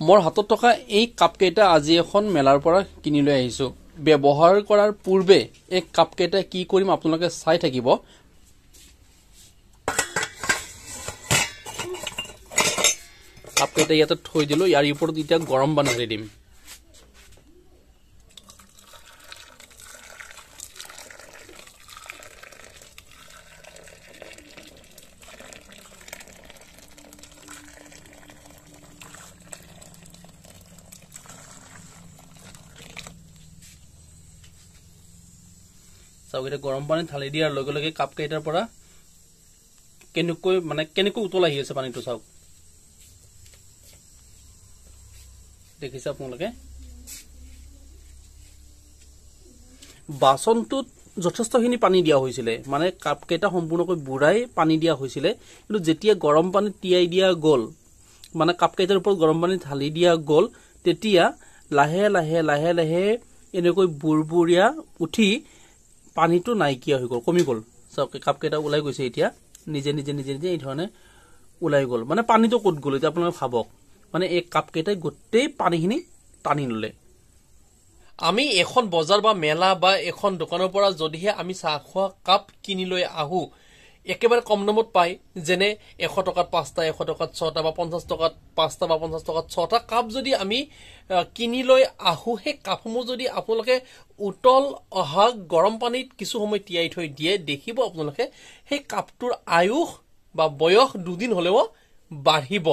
মোৰ হাতত থকা এই কাপকেইটা আজি এখন মেলাৰ পৰা কিনি লৈ আহিছো। ব্যৱহাৰ কৰাৰ পূৰ্বে এই কাপকেইটা কি কৰিম আপোনালোকে চাই থাকিব। কাপকেইটা ইয়াতে থৈ দিলো, ইয়াৰ ওপৰত এতিয়া গৰম পানী ঢালি দিম। চাওক, এতিয়া গৰম পানী ঢালি দিয়াৰ লগে লগে কাপকেইটাৰ পৰা কেনেকৈ উতল আহি আছে পানীটো চাওক। দেখিছে আপোনালোকে, বাচনটোত যথেষ্টখিনি পানী দিয়া হৈছিলে, মানে কাপকেইটা সম্পূৰ্ণকৈ বুঢ়াই পানী দিয়া হৈছিলে। কিন্তু যেতিয়া গৰম পানী তিয়াই দিয়া গ'ল, মানে কাপকেইটাৰ ওপৰত গৰম পানী ঢালি দিয়া গ'ল, তেতিয়া লাহে লাহে লাহে লাহে এনেকৈ বুৰবুৰীয়া উঠি পানীটো নাইকিয়া হৈ গ'ল, কমি গ'ল। চাওক, কাপকেইটা ওলাই গৈছে এতিয়া নিজে নিজে নিজে নিজে এই ধৰণে ওলাই গ'ল। মানে পানীটো ক'ত গ'ল এতিয়া আপোনালোকে ভাবক, মানে এই কাপকেইটাই গোটেই পানীখিনি টানি ল'লে। আমি এখন বজাৰ বা মেলা বা এখন দোকানৰ পৰা যদিহে আমি চাহ খোৱা কাপ কিনি লৈ আহো, একেবাৰে কম দামত পায়, যেনে 100 টকাত 5টা, 100 টকাত 6টা বা 50 টকাত 5টা বা 50 টকাত 6টা কাপ যদি আমি কিনি লৈ আহো, সেই কাপসমূহ যদি আপোনালোকে উতল অহা গৰম পানীত কিছু সময় তিয়াই থৈ দিয়ে, দেখিব আপোনালোকে সেই কাপটোৰ আয়ুস বা বয়স দুদিন হলেও বাঢ়িব।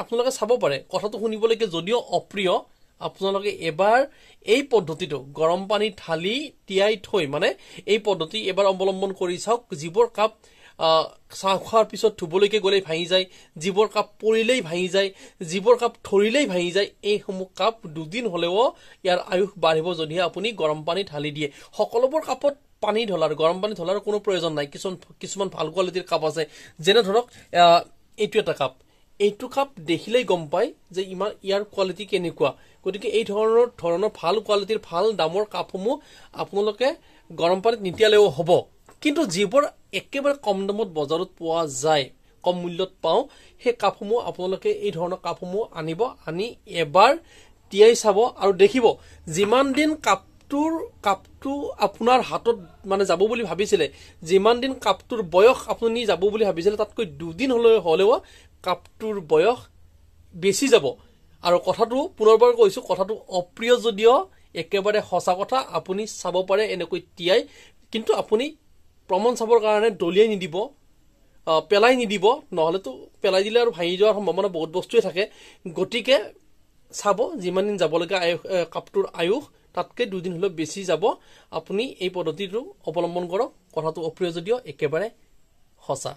আপোনালোকে চাব পাৰে, কথাটো শুনিবলৈকে যদিও অপ্ৰিয়, আপোনালোকে এবাৰ এই পদ্ধতিটো গৰম পানী ঢালি তিয়াই থৈ মানে এই পদ্ধতি এবাৰ অৱলম্বন কৰি চাওক। যিবোৰ কাপ চাহ খোৱাৰ পিছত ধুবলৈকে গ'লেই ভাঙি যায়, যিবোৰ কাপ পৰিলেই ভাঙি যায়, যিবোৰ কাপ ধৰিলেই ভাঙি যায়, এইসমূহ কাপ দুদিন হলেও ইয়াৰ আয়ুস বাঢ়িব যদিহে আপুনি গৰম পানী ঢালি দিয়ে। সকলোবোৰ কাপত পানী ঢলাৰ, গৰম পানী ঢলাৰ কোনো প্ৰয়োজন নাই। কিছুমান ভাল কোৱালিটিৰ কাপ আছে, যেনে ধৰক এইটো এটা কাপ, এইটো কাপ দেখিলেই গম পায় যে ইয়াৰ কোৱালিটি কেনেকুৱা। গতিকে এই ধৰণৰ ভাল কোৱালিটিৰ ভাল দামৰ কাপসমূহ আপোনালোকে গৰম পানীত নিতিয়ালেও হ'ব। কিন্তু যিবোৰ একেবাৰে কম দামত বজাৰত পোৱা যায়, কম মূল্যত পাওঁ, সেই কাপসমূহ আপোনালোকে এই ধৰণৰ কাপসমূহ আনিব, আনি এবাৰ তিয়াই চাব আৰু দেখিব যিমান দিন কাপটো আপোনাৰ হাতত মানে যাব বুলি ভাবিছিলে, যিমান দিন কাপটোৰ বয়স আপুনি যাব বুলি ভাবিছিলে, তাতকৈ দুদিন হলেও কাপটোৰ বয়স বেছি যাব। আৰু কথাটো পুনৰবাৰ কৈছো, কথাটো অপ্ৰিয় যদিও একেবাৰে সঁচা কথা। আপুনি চাব পাৰে এনেকৈ তিয়াই, কিন্তু আপুনি প্ৰমাণ চাবৰ কাৰণে দলিয়াই নিদিব, পেলাই নিদিব, নহলেতো পেলাই দিলে আৰু ভাঙি যোৱাৰ সম্ভাৱনা বহুত বস্তুৱে থাকে। গতিকে চাব, যিমান দিন যাব লাগে কাপটোৰ আয়ুস, তাতকে দুদিন হলেও বেছি যাব। আপুনি এই পদ্ধতিটো অৱলম্বন কৰক, কথাটো অপ্ৰিয় যদিও একেবাৰে সঁচা।